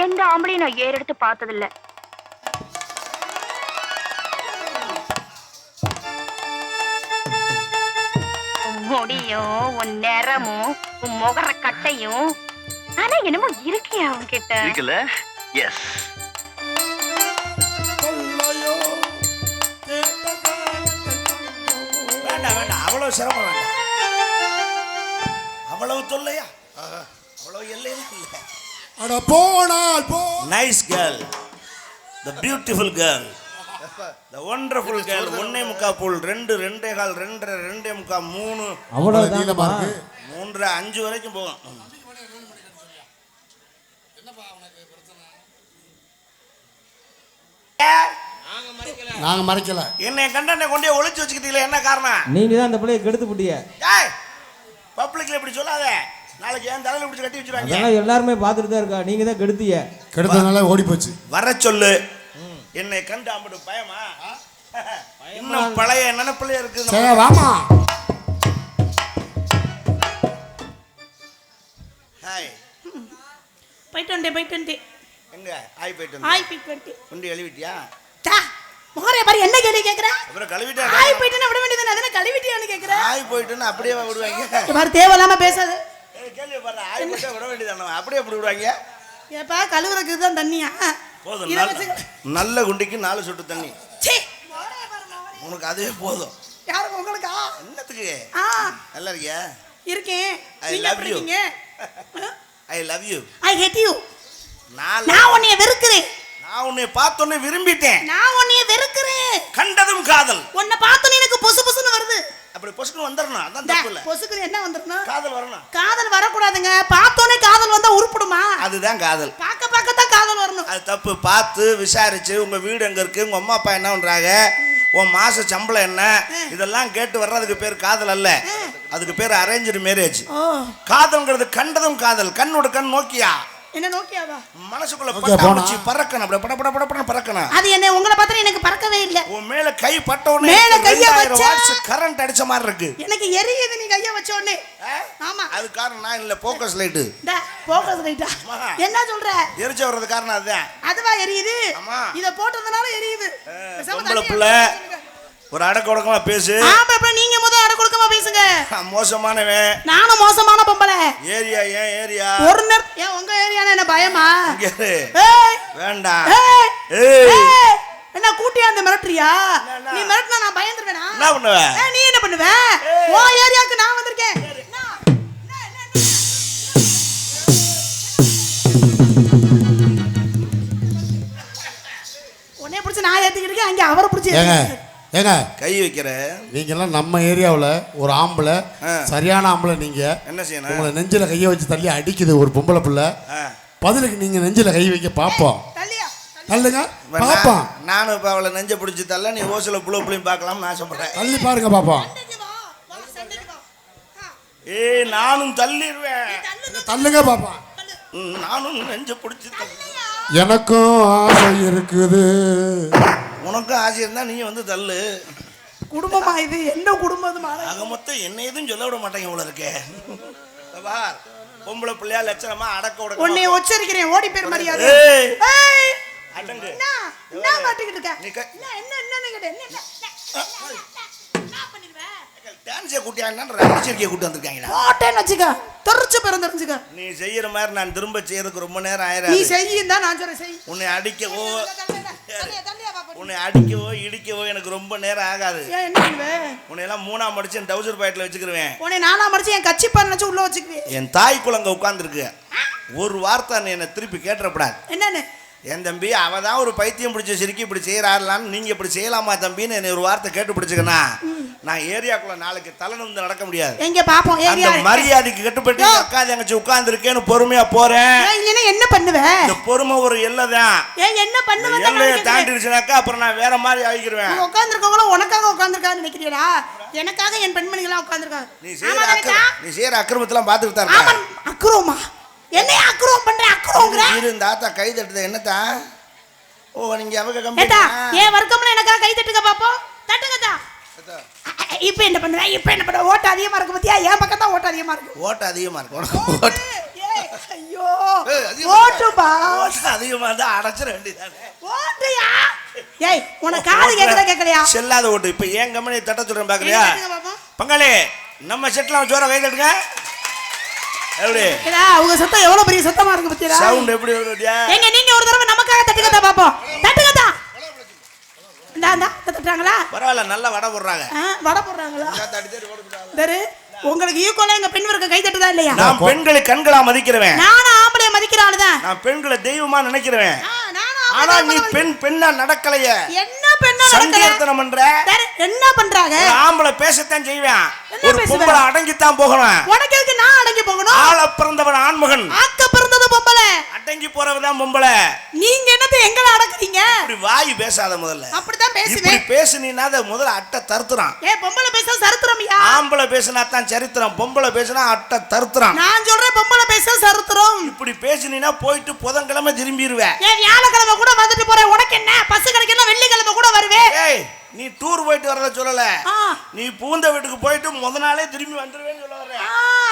எந்த ஆம்பளையும் நான் ஏறெடுத்து பார்த்ததில்ல. உன் முடியும், உன் நிறமும், உன் முகர கட்டையும், ஆனா என்னமோ இருக்கே அவன் கிட்ட. இருக்குல்ல? எஸ். வேண்டாம் வேண்டாம், அவ்வளவு சிரமம் வேண்டாம். அவ்வளவு தொல்லையா? அவ்வளவு எல்லையில இல்லை. அட போனால் போ. Nice girl, the beautiful girl, the wonderful girl. 1.25 புல், 2, 2.25, 2.5, 2.25, 3, அவ்வளவுதான் 3, 5 வரைக்கும் போகும். நாங்க மறைக்கல. என்னை கண்டனை கொண்டே ஒளிச்சு வச்சுக்கிட்டீங்களே, என்ன காரணம்? நீங்க தான் அந்த பிள்ளையை கெடுத்து புட்டிய. பப்ளிக்ல இப்படி சொல்லாத, நாளைக்கு என் தலையில பிடிச்சி கட்டி வச்சிருவாங்க. அதெல்லாம் எல்லாருமே பார்த்துட்டு தான் இருக்கா. நீங்க தான் கெடுத்தீங்க. கெடுத்தனால ஓடி போச்சு. வர சொல்லு. என்னை கண்டு அம்படு பயமா? இன்னும் பழைய நினைப்பிலே இருக்குது. சரி வாமா. ஹாய். போயிட்டு வந்தேன். எங்க ஹாய் போயிட்டு வந்தேன். குண்டி கழுவிட்டியா? மோரே பாரு, என்ன கேள்வி கேக்குற? அப்புறம் கழுவிட்டா? ஹாய் போயிட்டுனா விட வேண்டியது, அதன கழுவிட்டியான்னு கேக்குற? ஹாய் போயிட்டுனா அப்படியே விடுவாங்க. பாரு, தேவையில்லாம பேசாத. கேள்வி பாரு, ஹாய் போயிட்டா விட வேண்டியதானே, அப்படியே அப்படி விடுவாங்க. ஏப்பா கழுவுறதுக்கு தான் தண்ணியா? போதும். நல்ல குண்டிக்கு 4 சொட்டு தண்ணி. சீ, உனக்கு அதுவே போதும். யாருக்கு உங்களுக்கா? என்னத்துக்கு? நல்லா இருக்கியா? இருக்கேன். I love you. I love you. I hate you. நான் உன்னை வெறுக்கிறேன். நான் உன்னை பார்த்தோன்னே விரும்பிட்டேன். நான் உன்னை வெறுக்கிறேன். கண்டதும் காதல். உன்னை பார்த்தோன்னே எனக்கு பொசு பொசுன்னு வருது. அப்படி பொசுக்கு வந்துறணும், அதான் தப்பு இல்ல. பொசுக்கு என்ன வந்துறணும்? காதல் வரணும். காதல் வரக்கூடாதுங்க. பார்த்தோன்னே காதல் வந்தா உருப்படுமா? அதுதான் காதல். பார்க்க தான் காதல் வரணும். அது தப்பு. பார்த்து விசாரிச்சு உங்க வீடு எங்க இருக்கு, உங்க அம்மா அப்பா என்ன பண்றாங்க, உன் மாச சம்பளம் என்ன, இதெல்லாம் கேட்டு வர்றதுக்கு பேர் காதல் அல்ல. அதுக்கு பேர் அரேஞ்ச்டு மேரேஜ். காதல்ங்கிறது கண்டதும் காதல். கண்ணோட கண் நோக்கியா. என்ன நோக்கியாவா? மனசுக்குள்ள பட்டாச்சு பறக்கணும், அப்படியே பட பறக்கணும். அது என்ன உங்களை பார்த்தா எனக்கு பறக்கவே இல்ல. உன் மேல கை பட்ட உடனே மேல கைய வச்ச வாட்ஸ் கரண்ட் அடிச்ச மாதிரி இருக்கு. எனக்கு எரியுது நீ கைய வச்ச உடனே. ஆமா, அது காரணம் நான் இல்ல, ஃபோக்கஸ் லைட். ஃபோக்கஸ் லைட்டா? என்ன சொல்ற? எரிச்ச வர்றது காரணம் அதுதான். அதுவா எரியுது? இத போட்டதனால எரியுது. நம்மள புள்ள ஒரு அடக்க ஒடுக்கமா பேசு. ஆமா, நீங்க முத அடக்க ஒடுக்கமா பேசுங்க. மோசமானவன். நானும் மோசமான பொம்பளை. ஏரியா ஏன் ஏரியா? ஒரு ஏன் உங்க ஏரியானா என்ன பயமா? வேண்டாம். என்ன கூட்டியா அந்த மிரட்டறியா? நீ மிரட்டினா நான் பயந்துருவேனா? என்ன பண்ணுவ? நீ என்ன பண்ணுவ? ஓ ஏரியாக்கு நான் வந்திருக்கேன். உன்னை பிடிச்சி நான் ஏத்திக்கிட்டு அங்க அவரை பிடிச்சி ஏங்க கை வைக்கிற. நீங்க எல்லாம் நம்ம ஏரியாவுல ஒரு ஆம்பளை, சரியான ஆம்பளை. நீங்க என்ன செய்யணும்? உங்களை நெஞ்சில கைய வச்சு தள்ளி அடிக்குது ஒரு பொம்பளை பிள்ளை. பதிலுக்கு நீங்க நெஞ்சில கை வைக்க பாப்போம். தள்ளுங்க பாப்போம். நானும் இப்ப அவளை நெஞ்ச பிடிச்சி தள்ள, நீ ஓசல புள்ளையும் பார்க்கலாம்னு ஆசைப்படுறேன். தள்ளி பாருங்க பாப்போம். நானும் தள்ளிடுவேன். தள்ளுங்க பாப்போம். நானும் நெஞ்ச பிடிச்சி. எனக்கும் ஆசை இருக்குது. உனக்கும் ஆசை இருந்தா நீ வந்து தள்ளு. குடும்பமா இது? என்ன குடும்பம்? அங்க மொத்தம் என்ன எதுவும் சொல்ல விட மாட்டேங்க இவ்வளவு இருக்கே. பொம்பளை பிள்ளையா லட்சணமா அடக்க உடக்க. உன்னை உச்சரிக்கிறேன், ஓடி பேர் மரியாதை. அடங்கு. என்ன மாட்டிக்கிட்டு இருக்க? என்ன டான்ஸே கூட்டியாங்கன்ற கூட்டி வந்திருக்காங்களா? போட்டேன்னு வச்சுக்க, தெரிச்சு பிறந்துருச்சுக்க. நீ செய்யற மாதிரி நான் திரும்ப செய்யறதுக்கு ரொம்ப நேரம் ஆயிராது. நீ செய்யும் தான் நான் சொல்றேன், செய். உன்னை அடிக்கவோ இடிக்கவோ எனக்கு ரொம்ப நேரம் ஆகாது. என்ன பண்ணுவே? உன்னை எல்லாம் 3ஆம் மடிச்சு என் டவுசர் பாக்கெட்ல வச்சுக்கிருவேன். உன்னை 4ஆம் மடிச்சு என் கட்சி பால் நினைச்சு உள்ள வச்சுக்குவேன். என் தாய் குழந்தை உட்கார்ந்துருக்கு. ஒரு வார்த்தை நீ என்ன திருப்பி கேட்டறப்படாது. என்னன்னு? என் தம்பி அவதான் ஒரு பைத்தியம் பிடிச்ச சிரிக்கி இப்படி செய்யறாருலான்னு நீங்க இப்படி செய்யலாமா தம்பின்னு என்ன ஒரு வார்த்தை கேட்டு பிடிச்சுக்கனா நான் ஏரியாக்குள்ள நாளைக்கு தலைநிமிர்ந்து நடக்க முடியாது. எங்க பாப்போம் ஏரியா மரியாதைக்கு கட்டுப்பட்டு அக்கா தங்கச்சி உட்கார்ந்து இருக்கேன்னு பொறுமையா போறேன். என்ன பண்ணுவ? இந்த பொறுமை ஒரு எல்லைதான். என்ன பண்ணுவ? எல்லையை தாண்டிடுச்சுனாக்கா அப்புறம் நான் வேற மாதிரி ஆகிக்கிறேன். உட்கார்ந்துருக்கவங்களும் உனக்காக உட்கார்ந்துருக்கான்னு நினைக்கிறீரா? எனக்காக என் பெண்மணிகளா உட்கார்ந்துருக்காங்க. நீ செய்யற அக்கிரமத்தெல்லாம் பார்த்துட்டு தான் இருக்க. அக்கிரமா? என்ன அக்கிரமம் பண்ற? அக்கிரமங்கற இந்த தாத்தா கை தட்டுது என்னத்தா? ஓ நீங்க அவங்க கம்பி. ஏடா ஏன் வர்க்கம்ல எனக்காக கை தட்டுங்க பாப்போம். தட்டுங்கடா. இப்போ என்ன பண்ற? ஓட்ட அதிகமா இருக்கு பத்தியா? ஏன் பக்கம் தான் ஓட்ட அதிகமா இருக்கு. ஓட்ட அதிகமா இருக்கு. ஐயோ ஓட்டுப்பா அதிகமா இருந்தா அடைச்சிட வேண்டியதானே. ஓட்டுயா. ஏய் உனக்கு காது கேக்குதா கேக்கலையா? செல்லாத ஓட்டு. இப்ப ஏன் கம்பெனி தட்ட சொல்றேன் பாக்குறியா? கேக்குதா பாப்பா? பங்காளி நம்ம செட்லாம் ஜோர கை தட்டுங்க. எப்படி ஏடா உங்க சத்தம் எவ்வளவு பெரிய சத்தமா இருக்கு பத்தியா? சவுண்ட் எப்படி வருதுயா? எங்க நீங்க ஒரு தடவை நமக்காக தட்டுங்கதா பாப்போம். தட்டுங்கதா. இந்தா தட்டுறாங்களா? பரவாயில்ல நல்லா வடை போடுறாங்க. வடை போடுறாங்களா? தரு உங்களுக்கு ஈக்குவலா எங்க பெண் வர்க்க கை தட்டுதா இல்லையா? நான் பெண்களை கண்களா மதிக்கிறவன். நானும் ஆம்பளைய மதிக்கிற ஆளுதான். நான் பெண்களை தெய்வமா நினைக்கிறவன். நானும் ஆனா நீ பெண்ணா நடக்கலையே. என்ன பெண்ணா நடக்கல? சங்கீர்த்தனம் பண்ற. என்ன பண்றாங்க? ஆம்பளை பேசத்தான் செய்வேன். என்ன ஒரு பேசுவ? பொம்பளை அடங்கித்தான் போகணும். உனக்கு எதுக்கு நான் அடங்கி போகணும்? ஆள பிறந்தவன் ஆண்மகன். ஆக்க பிறந்தது பொம்பளை. அடங்கி போறவதான் பொம்பளை. நீங்க என்னது எங்கள அடக்குறீங்க? இப்படி வாய் பேசாத முதல்ல. அப்படிதான் இப்படி பேசுவேன். பேசுனீனா அத முதல்ல அட்டை தருத்துறான். பொம்பளை பேச சரித்திரம்யா. ஆம்பளை பேசினா தான் சரித்திரம். பொம்பளை பேசினா அட்டை தருத்துறான். நான் சொல்றேன் பொம்பளை பேச சரித்திரம். இப்படி பேசினீனா போயிட்டு புதன்கிழமை திரும்பிடுவேன். வியாழக்கிழமை கூட வந்துட்டு போறேன். உனக்கு என்ன பசு கிடைக்கல? வெள்ளிக்கிழமை கூட வருவேன். ஏய் நீ டூர் போயிட்டு வரத சொல்லல. நீ பூந்த வீட்டுக்கு போயிட்டு முத நாளே திரும்பி வந்துருவேன்னு சொல்ல வர்ற.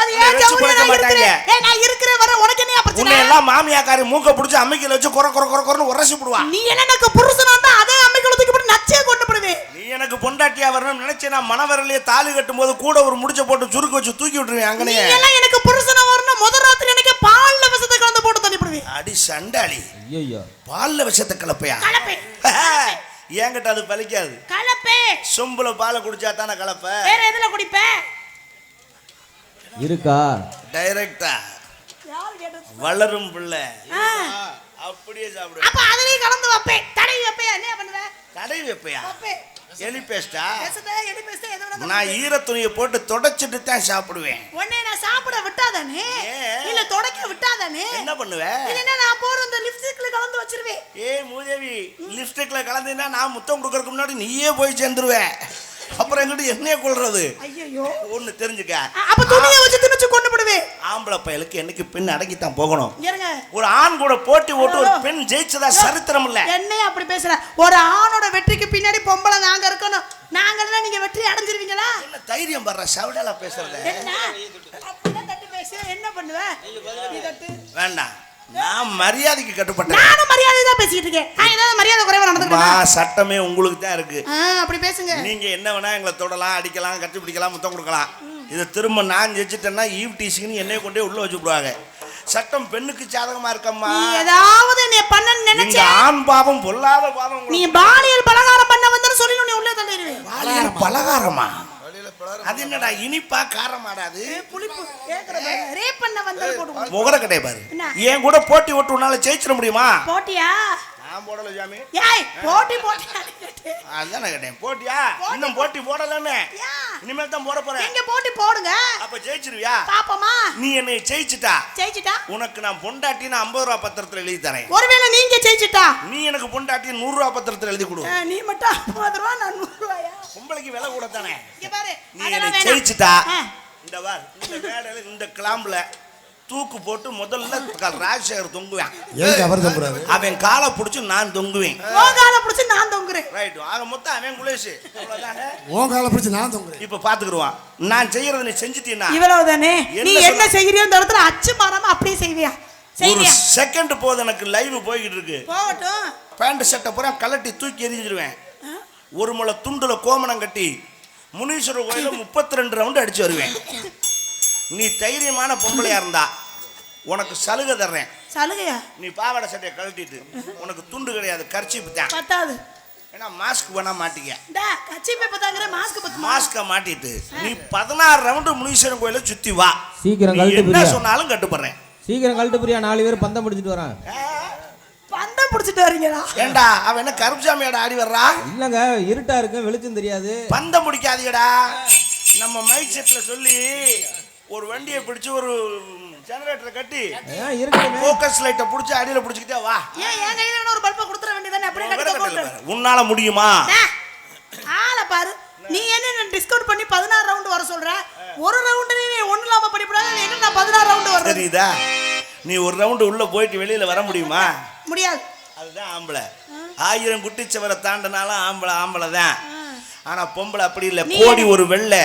அது ஏன் ஜவுளியா மாட்டாங்க? நான் இருக்கிறேன் வர. உனக்கு என்ன பிரச்சனை? உன்னை எல்லாம் மாமியாக்காரி மூக்க புடிச்சு அம்மிக்கல வச்சு கொர கொர கொர கொரன்னு உரசி போடுவா. நீ எனக்கு புருஷனா இருந்தா அதே அம்மிக்கல தூக்கி போட்டு நச்சே கொண்டு போடுவே. நீ எனக்கு பொண்டாட்டியா வரணும்னு நினைச்சேனா மனவரலையே தாலி கட்டும்போது கூட ஒரு முடிச்ச போட்டு சுருக்கு வச்சு தூக்கி விட்டுருவேன். அங்கனே நீ எல்லாம் எனக்கு புருஷனா வரணும். முதல் ராத்திரி எனக்கு பால்ல விஷத்தை கலந்து போட்டு தள்ளி போடுவே. அடி சண்டாளி. ஐயோ பால்ல விஷத்தை கலப்பையா? கலப்பே. ஏங்கிட்ட அது பலிக்காது. கலப்பே. சொம்புல பாலை குடிச்சா தானே கலப்ப. வேற எதுல குடிப்ப? இருக்கா டைரக்டா யார் கேட்டது? வளரும் பிள்ளை அப்படியே சாப்பிடு. அப்ப அதுலயே கலந்து வைப்பே. தடவி வைப்பே. என்ன பண்ணுவ? தடவி வைப்பையா? வைப்பே. எலி பேஸ்டா? பேசுதே எலி பேசுதே எதை விட நான் ஈர துணியை போட்டு தொடச்சிட்டு தான் சாப்பிடுவேன். உன்னை நான் சாப்பிட விட்டாதானே? இல்ல தொடக்க விட்டாதானே? என்ன பண்ணுவ? இல்லன்னா நான் போற அந்த லிப்ஸ்டிக்ல கலந்து வச்சிருவேன். ஏய் மூதேவி, லிப்ஸ்டிக்ல கலந்தீனா நான் முத்தம் கொடுக்கறதுக்கு முன்னாடி நீயே போய் சேர்ந்துருவ. அப்புறம் எங்கிட்ட என்னைய கொள்றது? ஐயோ ஒன்னு தெரிஞ்சுக்க. அப்ப துணியை வச்சு திணிச்சு கொண்டு போடுவே. ஆம்பளை பயலுக்கு என்னைக்கு பெண் அடங்கித்தான் போகணும். இருங்க. ஒரு ஆண் கூட போட்டி ஓட்டு ஒரு பெண் ஜெயிச்சதா சரித்திரம் இல்ல. என்னைய அப்படி பேசுற? ஒரு ஆணோட வெற்றிக்கு பின்னாடி பொம்பளை நாங்க இருக்கணும். நாங்க நீங்க வெற்றி அடைஞ்சிருவீங்களா? என்ன தைரியம் வர்ற சவடால பேசுறத? என்ன அப்படியே தட்டி பேசு. என்ன பண்ணுவ? நீ தட்டு. வேண்டாம். நான் மரியாதைக்கு கட்டுப்பட்டேன். நானும் மரியாதை தான் பேசிட்டு இருக்கேன். நான் ஏதாவது மரியாதை குறைவா நடந்துக்கிறேன்? சட்டமே உங்களுக்கு தான் இருக்கு. அப்படி பேசுங்க. நீங்க என்ன வேணா எங்களை தொடலாம், அடிக்கலாம், கட்டி பிடிக்கலாம், முத்தம் கொடுக்கலாம். இது திரும்ப நான் ஜெயிச்சிட்டேன்னா ஈவ் டீசிங்னு என்னைய கொண்டே உள்ள வச்சு விடுவாங்க. சட்டம் பெண்ணுக்கு சாதகமா இருக்கம்மா. நீ ஏதாவது என்ன பண்ணன்னு நினைச்ச? ஆண் பாவம் பொல்லாத பாவம். நீ பாலியல் பலகாரம் பண்ண வந்தன்னு சொல்லி நீ உள்ளே தள்ளிடுவேன். பாலியல் பலகாரமா? அது என்னடா இனிப்பா காரமாடாது? புளிப்பு கேக்குற பாரு. ரேப் பண்ண வந்தன்னு போடுவோம். முகர கடை பாரு. ஏன் கூட போட்டி ஓட்டு உன்னால ஜெயிச்சிட முடியுமா? போட்டியா? நான் போடல சாமி. ஏய் போட்டி போட்டியா? அதான் கேட்டேன். போட்டியா? இன்னும் போட்டி போடலன்னு. இனிமேல் தான் போட போறேன். எங்க போட்டி போடுங்க. அப்ப ஜெயிச்சிருவியா? பாப்போமா? நீ என்னை ஜெயிச்சிட்டா உனக்கு நான் பொண்டாட்டின்னு 50 ரூபா பத்திரத்துல எழுதி தரேன். ஒருவேளை நீங்க ஜெயிச்சிட்டா நீ எனக்கு பொண்டாட்டி 100 ரூபா பத்திரத்துல எழுதி கொடு. நீ மட்டும் 50 ரூபா நான் 100 ரூபாயா? பொம்பளைக்கு விலை கூட தானே. இங்க பாரு. நீ என்னை ஜெயிச்சிட்டா இந்த வார் இந்த மேடையில இந்த கிளாம்ப்ல தூக்கு போட்டு முதல்ல ராஜசேகர் தொங்குவேன். அவன் காலை பிடிச்சு நான் தொங்குவேன். காலை பிடிச்சு நான் தொங்குறேன். ரைட். ஆக மொத்தம் அவன் குலேஷ். அவ்வளவுதானே. உன் காலை பிடிச்சு நான் தொங்குறேன். இப்ப பாத்துக்குருவான். நான் செய்யறத நீ செஞ்சிட்டீனா இவ்வளவுதானே. நீ என்ன செய்யறியோ அந்த இடத்துல அச்சு மாறாம அப்படியே செய்வியா? ஒரு செகண்ட் போது எனக்கு லைவ் போய்கிட்டு இருக்கு. போகட்டும். பேண்ட் ஷர்ட்டை பூரா கலட்டி தூக்கி எறிஞ்சிருவேன். ஒரு முளை துண்டுல கோமணம் கட்டி முனீஸ்வரர் கோயில 32 ரவுண்டு அடிச்சு வருவேன். நீ தைரியமான பொம்பளையா இருந்தா உனக்கு சலுகை தர்றேன். சலுகையா? நீ பாவாடை சட்டையை கழட்டிட்டு உனக்கு துண்டு கிடையாது, கர்ச்சீப் தான். பத்தாது. ஏன்னா மாஸ்க் வேணா மாட்டிக்க. கர்ச்சீப் பத்தாங்கற மாஸ்க் பத்து. மாஸ்க மாட்டிட்டு நீ 16 ரவுண்டு முனீஸ்வரன் கோயில சுத்தி வா. சீக்கிரம் கழட்டு என்ன சொன்னாலும் கட்டுப்படுறேன். சீக்கிரம் கழட்டு பிரியா. 4 பேர் பந்தம் பிடிச்சிட்டு வரான். பந்தம் பிடிச்சிட்டு வரீங்களா? ஏண்டா அவன் என்ன கருப்புசாமியோட ஆடி வர்றா? இல்லங்க இருட்டா இருக்கு, வெளிச்சம் தெரியாது. பந்தம் பிடிக்காதீங்கடா. நம்ம மைக் செட்ல சொல்லி ஒரு வண்டியை பிடிச்சு ஒரு ஜெனரேட்டர் கட்டி ஃபோக்கஸ் லைட்டை பிடிச்சி அடியில பிடிச்சிக்கிட்டே வா. ஏன் என் கையில ஒரு பல்ப கொடுத்துற வேண்டியதானே? அப்படியே கட்ட போடு. உன்னால முடியுமா? ஆள பாரு. நீ என்ன டிஸ்கவுண்ட் பண்ணி 16 ரவுண்ட் வர சொல்ற? ஒரு ரவுண்ட் நீ ஒண்ணு இல்லாம படிப்படாத. என்ன நான் 16 ரவுண்ட் வரேன். சரிதா? நீ ஒரு ரவுண்ட் உள்ள போயிட்டு வெளியில வர முடியுமா? முடியாது. அதுதான் ஆம்பளை. 1000 குட்டிச்சவரை தாண்டனாலும் ஆம்பளை தான். ஆனா பொம்பளை அப்படி இல்ல. கோடி ஒரு வெள்ளை,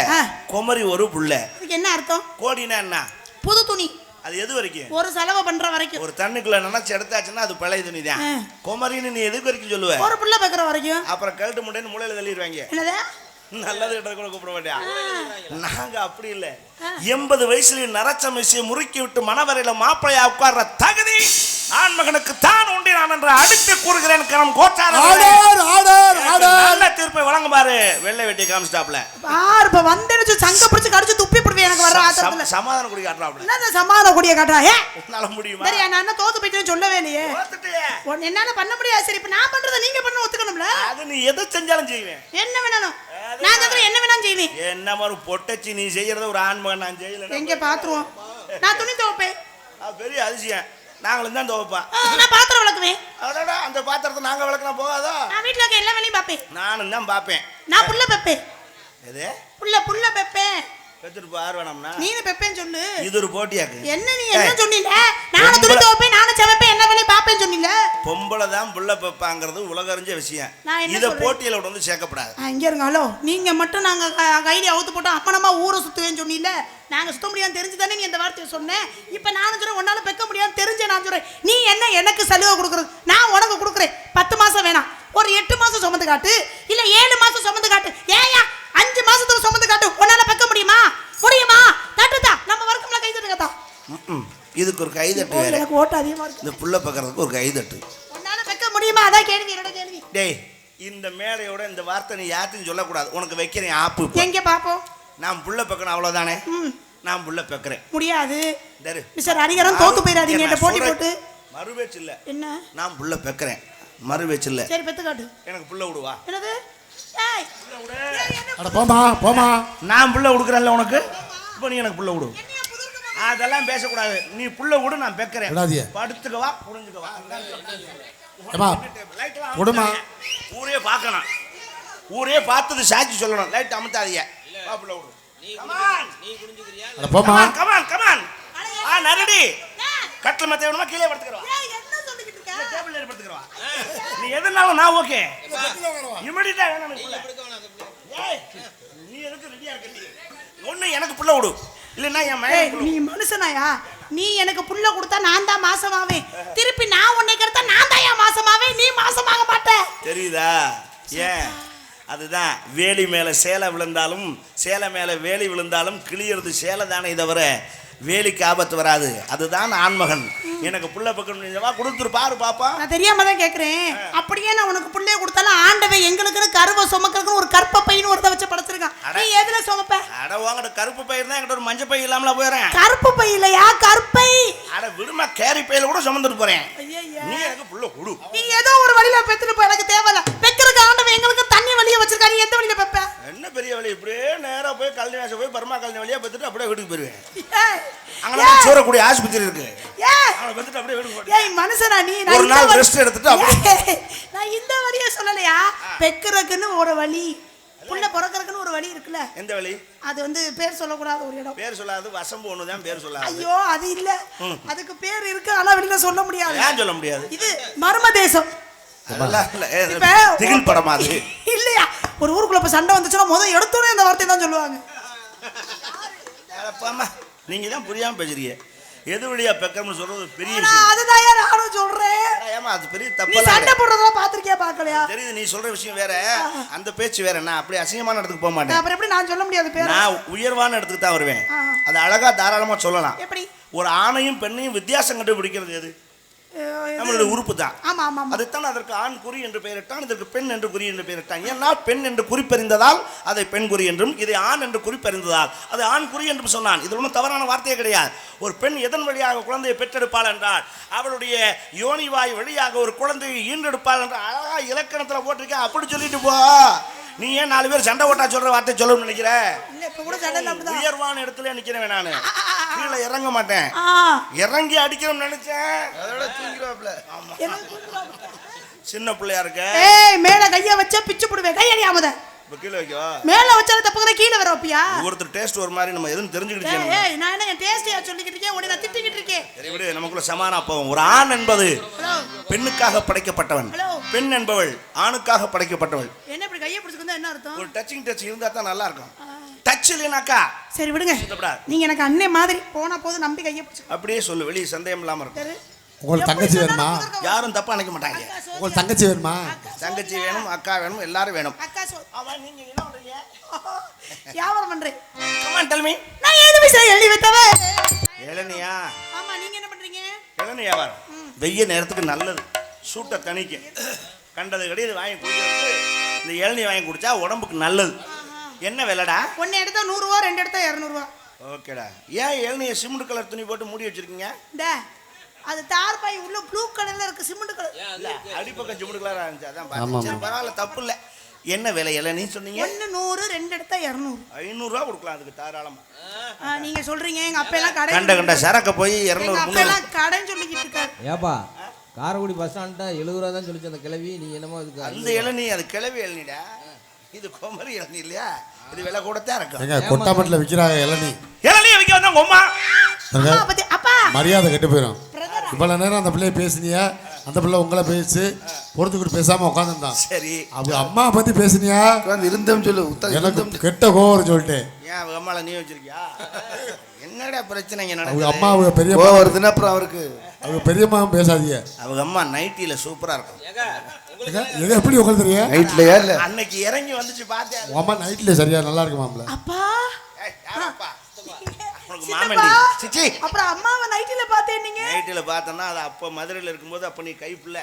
குமரி ஒரு புள்ள. இதுக்கு என்ன அர்த்தம்? கோடினா என்ன? புது துணி. அது எது வரைக்கும்? ஒரு செலவு பண்ற வரைக்கும். ஒரு தண்ணிக்குள்ள நினைச்சு எடுத்தாச்சுன்னா அது பழைய துணி தான். குமரின்னு நீ எதுக்கு வரைக்கும் சொல்லுவ? ஒரு புள்ள பெக்கிற வரைக்கும். அப்புறம் கழட்டு முட்டைன்னு மூளையில தள்ளிடுவாங்க. என்னது? நல்லது கிட்ட கூட கூப்பிட மாட்டியா? நாங்க அப்படி இல்ல. 80 வயசுல நரச்ச மிசியை முறுக்கி விட்டு மணவரையில மாப்பிளையா உட்கார்ற தகுதி ஆண் மகனுக்கு தான் உண்டு. நான் என்று அடித்து கூறுகிறேன். கரம் கோட்டார நல்ல தீர்ப்பை வழங்க பாரு. வெள்ளை வெட்டி காமிஸ்டாப்ல பாரு இப்ப வந்துச்சு சங்க பிடிச்சு கடிச்சு துப்பி போடுவே. எனக்கு வர ஆத்திரத்துல சமாதான குடி காட்டுறாப்ல. என்ன சமாதான குடிய காட்டுறா? உன்னால முடியுமா? சரி நான் என்ன தோத்து போயிட்டேன்னு சொல்லவே இல்லையே. தோத்துட்டியே. என்னால பண்ண முடியாது. சரி இப்ப நான் பண்றத நீங்க பண்ண ஒத்துக்கணும்ல. அது நீ எதை செஞ்சாலும் செய்வேன். என்ன வேணும்? நான் கேக்குறேன் என்ன வேணாலும் செய்வேன். என்ன மாதிரி பொட்டச்சி நீ செய்யறத ஒரு ஆண் மகன் நான் செய்யல. எங்க பாத்துருவோம். நான் துணி துவைப்பேன். பெரிய அதிசயம். நாங்களும் தான் துவைப்பா. நான் பாத்திரம் விளக்குவேன். அதோட அந்த பாத்திரத்தை நாங்க விளக்கினா போகாதோ? நான் வீட்டுல இருக்க எல்லா வேலையும் பாப்பேன். நானும் தான் பாப்பேன். நான் புள்ள பெப்பேன். எது புள்ள பெப்பேன். பெத்துட்டு பாரு வேணாம்னா நீனு பெப்பேன்னு சொல்லு. இது ஒரு போட்டியாக்கு. என்ன நீ என்ன சொன்னீங்க? நானும் துணி துவைப்பேன், நானும் சமைப்பேன், என்ன வேலையும் பாப்பேன்னு சொன்னீங்க. பொம்பளை தான் புள்ள பெப்பாங்கிறது உலக அறிஞ்ச விஷயம். இத போட்டியில வந்து சேர்க்கப்படாது. இங்க இருங்க. ஹலோ, நீங்க மட்டும் நாங்க கைடி அவுத்து போட்டு அப்பனமா ஊரை சுத்துவேன்னு சொன்னீங்க. நாங்க சுத்த முடியாது தெரிஞ்சுதானே நீ இந்த வார்த்தையை சொன்னேன். இப்ப நானும் சொல்றேன் உன்னால பெக்க முடியாது தெரிஞ்சே நான் சொல்றேன். நீ என்ன எனக்கு சலுகை கொடுக்குறது? நான் உனக்கு கொடுக்குறேன். 10 மாசம் வேணாம், ஒரு 8 மாசம் சுமந்து காட்டு, இல்ல 7 மாசம் சுமந்து காட்டு. ஏயா 5 மாசத்துல சுமந்து காட்டு. உன்னால பெக்க முடியுமா? தட்டுதா நம்ம வர்க்கம்ல கை தட்டுங்கதா. இதுக்கு ஒரு கை தட்டு வேற. எனக்கு ஓட்டு அதிகமா இருக்கு. இந்த புள்ள பக்கறதுக்கு ஒரு கை தட்டு. உன்னால பெக்க முடியுமா? அதான் கேள்வி. என்னோட கேள்வி. டேய் இந்த மேடையோட இந்த வார்த்தை நீ யார்ட்டையும் சொல்லக்கூடாது. உனக்கு வைக்கிறேன் ஆப்பு. எங்க பாப்போம். நான் புள்ள பெக்கணும் அவ்வளவுதானே. நான் புள்ள பெக்கறேன். முடியாது மிஸ்டர் ஹரிகரன், தோத்து போயிடாதீங்க. என்கிட்ட போட்டி போட்டு மறுபேச்சு இல்ல. என்ன? நான் புள்ள பெக்கறேன். மறுபேச்சு இல்ல. சரி பெத்து காட்டு. எனக்கு புள்ள விடுவா. என்னது? ஏய் அட போமா. நான் புள்ள கொடுக்குறேன்ல உனக்கு. இப்போ நீ எனக்கு புள்ள விடு. அதெல்லாம் பேசக்கூடாது. நீ புள்ள விடு, நான் பெக்கறேன். படுத்துக்கவா புரிஞ்சுக்கவா. கொடுமா. ஊரே பார்க்கணும். ஊரே பார்த்தது சாட்சி சொல்லணும். லைட் அமுத்தாதீங்க. வா புள்ள விடு. கமான். நரடி கட்டில் மத்த வேணுமா கீழே படுத்துக்கறவா. டேபிள் ஏறி படுத்துக்கறவா. நீ எதுனாலும் நான் ஓகே. இமிடியேட்டா வேணும் புள்ள. ஏய் நீ எதுக்கு ரெடியா இருக்க? ஒண்ணு எனக்கு புள்ள விடு, இல்லன்னா என் மகன். நீ மனுஷனாயா? நீ எனக்கு புள்ள கொடுத்தா நான் தான் மாசமாவேன். திருப்பி நான் உன்னை கெடுத்தா நான் தான் மாசமாவேன். நீ மாசமாக மாட்ட. தெரியுதா? ஏன்? அதுதான் வேலி மேல சேலை விழுந்தாலும் சேலை மேல வேலி விழுந்தாலும் கிளியறது சேலை தானே தவிர வேலிக்கு ஆபத்து வராது. அதுதான் ஆண்மகன். எனக்கு புள்ள பக்கம் கொடுத்துரு பாரு பாப்பா. நான் தெரியாம தான் கேக்குறேன். அப்படியே நான் உனக்கு புள்ளைய கொடுத்தாலும் ஆண்டவன் எங்களுக்குன்னு கருவை சுமக்கிறதுக்கு ஒரு கற்ப பையன்னு ஒருத்த வச்சு படைச்சிருக்கான். நீ எதுல சுமப்ப? அட வாங்கட கருப்பு பை இருந்தா என்கிட்ட ஒரு மஞ்சள் பை இல்லாமல போறேன். கருப்பு பை இல்லையா? கற்பை. அட விடுமா, கேரி பையில கூட சுமந்துட்டு போறேன். ஐயா நீ எனக்கு புள்ள கொடு. நீ ஏதோ ஒரு வழியில பெத்துட்டு போ, எனக்கு தேவையில்ல. பெக்கிறதுக்கு ஆண்டவன் எங்களுக்கு தண்ணி வழிய வச்சிருக்கா. நீ எந்த வழியில பெப்ப? என்ன பெரிய வழி? இப்படியே நேரா போய் கல்யாண வாசல் போய் பர்மா கல்யாண வழியா பெத்துட்டு அப்படியே வீட்டுக்கு போயிருவேன். அங்க சோரக்கூடிய ஆஸ்பத்திரி இருக்கு. அவளை பெத்துட்டு அப்படியே வீட்டுக்கு போய். ஏய் மனுஷனா நீ? ஒரு நாள் ரெஸ்ட் எடுத்துட்டு அப்படியே. நான் இந்த வழியை சொல்லலையா? பெக்கிறதுக்குன்னு ஒரு வழி, புள்ள பிறக்கிறதுக்குன்னு ஒரு வழி இருக்குல்ல. எந்த வழி? அது வந்து பேர் சொல்லக்கூடாது ஒரு இடம். பேர் சொல்லாது. வசம்பு ஒண்ணுதான் பேர் சொல்லாது. ஐயோ அது இல்ல. அதுக்கு பேர் இருக்கு, ஆனா வெளியில சொல்ல முடியாது. ஏன் சொல்ல முடியாது? இது மர்ம தேசம். திகில் படமா அது? இல்லையா? ஒரு ஊருக்குள்ள போய் சண்டை வந்துச்சுன்னா முதல் எடுத்தோடனே அந்த வார்த்தை தான் சொல்லுவாங்க. நீங்க தான் புரியாம பேசுறீங்க. எது வழியா பெக்கம்னு சொல்றது பெரிய விஷயம். விஷயம். அதுதான் நானும் சொல்றேன். ஏமா அது பெரிய தப்பு. நீ சண்டை போடுறதா பாத்திருக்கியா பார்க்கலையா? தெரியுது. நீ சொல்ற விஷயம் வேற, அந்த பேச்சு வேற. நான் அப்படி அசிங்கமான இடத்துக்கு போக மாட்டேன். அப்புறம் எப்படி நான் சொல்ல முடியாது பேர்? நான் உயர்வான இடத்துக்கு தான் வருவேன். அது அழகா தாராளமா சொல்லலாம். எப்படி? ஒரு ஆணையும் பெண்ணையும் வித்தியாசம் கண்டுபிடிக்கிறது எது? நம்மளுடைய உறுப்பு தான். ஆமா ஆமா. அதுதான் அதற்கு ஆண் குறி என்று பெயரிட்டான், இதற்கு பெண் என்று குறி என்று பெயரிட்டான். ஏன்னா பெண் என்று குறிப்பறிந்ததால் அதை பெண் குறி என்றும், இதை ஆண் என்று குறிப்பறிந்ததால் அது ஆண் குறி என்றும் சொன்னான். இது ஒன்றும் தவறான வார்த்தையே கிடையாது. ஒரு பெண் எதன் வழியாக குழந்தையை பெற்றெடுப்பாள் என்றால் அவளுடைய யோனிவாய் வழியாக ஒரு குழந்தையை ஈன்றெடுப்பாள் என்ற அழகா இலக்கணத்துல போட்டிருக்க. அப்படி சொல்லிட்டு போ. நீ ஏன் 4 பேர் சண்டை ஓட்டா சொல்ற வார்த்தை சொல்லணும்னு நினைக்கிற? உயர்வான இடத்துல நிக்கிறேன். நானு கீழே இறங்க மாட்டேன். இறங்கி அடிக்கணும்னு நினைச்சேன். அதோட தூங்கிடுவாப்ல. சின்ன பிள்ளையா இருக்க. மேல கைய வச்சா பிச்சு போடுவேன். கை அடியாமத கீழே வைக்கவா? மேல வச்சாலும் தப்புங்க, கீழே வர வைப்பியா? ஒருத்தர் டேஸ்ட் ஒரு மாதிரி நம்ம எதுவும் தெரிஞ்சுக்கிட்டு. நான் என்ன டேஸ்டியா சொல்லிக்கிட்டு இருக்கேன், உடனே நான் திட்டிக்கிட்டு இருக்கேன். சரி விடு, நமக்குள்ள சமானா போவோம். ஒரு ஆண் என்பது பெண்ணுக்காக படைக்கப்பட்டவன், பெண் என்பவள் ஆணுக்காக படைக்கப்பட்டவள். என்ன இப்படி கையை பிடிச்சிருந்தா என்ன அர்த்தம்? ஒரு டச் இருந்தா தான் நல்லா இருக்கும். டச் இல்லைனாக்கா சரி விடுங்க, சுத்தப்படாது. நீங்க எனக்கு அண்ணே மாதிரி போனா போது நம்பி கையை பிடிச்சு அப்படியே சொல்லு, வெளியே சந்தேகம் இல்லாம இருக்கும். சரி. உங்களுக்கு தங்கச்சி வேணுமா? யாரும் தப்பா நினைக்க மாட்டாங்க. உங்களுக்கு தங்கச்சி வேணுமா? தங்கச்சி வேணும், அக்கா வேணும், எல்லாரும் வேணும். அக்கா அவன் நீங்க என்ன பண்றீங்க? வியாபாரம் பண்றேன். Come on tell me. நான் ஏது விஷயம் எழுதி வைத்தவ. இளநியா? ஆமா, நீங்க என்ன பண்றீங்க? இளநீ வியாபாரம் வெய்ய நேரத்துக்கு நல்லது, சூட்டை தணிக்கும். கண்டது கிடையாது வாங்கி குடிக்கிறது. இந்த இளநீ வாங்கி குடிச்சா உடம்புக்கு நல்லது. என்ன விலைடா? ஒன்னு எடுத்தா 100 ரூபா, 2 எடுத்தா 200 ரூபா. ஓகேடா. ஏன் இளநியை சிமெண்ட் கலர் துணி போட்டு மூடி வச்சிருக்கீங்க? இந்த அது தார் பாய் உள்ள ப்ளூ கலர்ல இருக்கு, சிமெண்ட் கலர். இல்ல அடிப்பக்கம் சிமெண்ட் கலரா இருந்துச்சு, அதான் ஆமாம். பார்த்தேன். சரி, பரவாயில்ல, தப்பு இல்லை. என்ன விலை இளநீ சொன்னீங்க? ஒன்னு 100, 2 எடுத்தா 200. 500 ரூபா கொடுக்கலாம் அதுக்கு தாராளமா. நீங்க சொல்றீங்க, எங்க அப்பா எல்லாம் கடை கண்ட சரக்க போய் எங்க 200 அப்பா எல்லாம் கடைன்னு சொல்லிக்கிட்டு இருக்காரு. ஏப்பா காரைக்குடி பஸ் ஸ்டாண்ட 70 ரூபா தான் சொல்லிச்சு அந்த கிளவி. நீ என்னமோ இதுக்கு அந்த இளநீ அது கிளவி இளநீடா, இது குமரி இளநீ இல்லையா? இது விலை கூடத்தான் இருக்கும். எங்க கொட்டாமட்டில் விற்கிறாங்க இளநீ. இளநீ விற்க வந்தா உங்க அம்மா பாருங்க, அப்பா பத்தி அப்பா மரியாதை கெட்டு போயிடும். பிரதர் இவ்வளவு நேரம் அந்த பிள்ளைய பேசுனியா, அந்த பிள்ளை உங்களை பேசி பொறுத்துக்கிட்டு பேசாம உட்காந்துருந்தான். சரி, அவங்க அம்மா பத்தி பேசுனியா, இருந்தோம் சொல்லு. எனக்கு கெட்ட கோவம் சொல்லிட்டேன். ஏன் அவங்க அம்மால நீ வச்சிருக்கியா? என்னடா பிரச்சனைங்க அவங்க நடக்குது? அம்மா அவங்க பெரிய வருதுன்னா அப்புறம் அவருக்கு அவங்க பெரியம்மாவும் பேசாதீங்க. அவங்க அம்மா நைட்டில சூப்பரா இருக்கும். எங்க எப்படி உங்களுக்கு தெரியும்? நைட்லயா இல்ல அன்னைக்கு இறங்கி வந்துச்சு பார்த்தேன். உங்க அம்மா நைட்ல சரியா நல்லா இருக்குமாம்ல. அப்பா ஏய், யாரப்பா? உனக்கு சித்தப்பா. மாமண்டி சிச்சி. அப்புறம் அம்மாவை நைட்டில பார்த்தேன் நீங்க. நைட்டில பார்த்தேன்னா அது அப்ப மதுரையில இருக்கும்போது அப்ப நீ கைப்புல,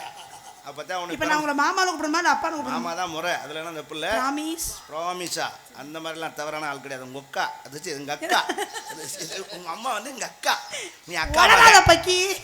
அப்பதான் இப்ப உனக்கு நான் உங்களை மாமாவை கூப்பிடுமா இல்ல அப்பாவை கூப்பிடுமா? மாமா தான் முறை. அதுல என்ன தப்பு இல்ல. ப்ராமிஸ். ப்ராமிஸா அந்த மாதிரிலாம் தவறான ஆள் கிடையாது. உங்க அக்கா அது எங்க அக்கா. உங்க அம்மா வந்து எங்க அக்கா, நீ அக்கா வளராத பக்கி.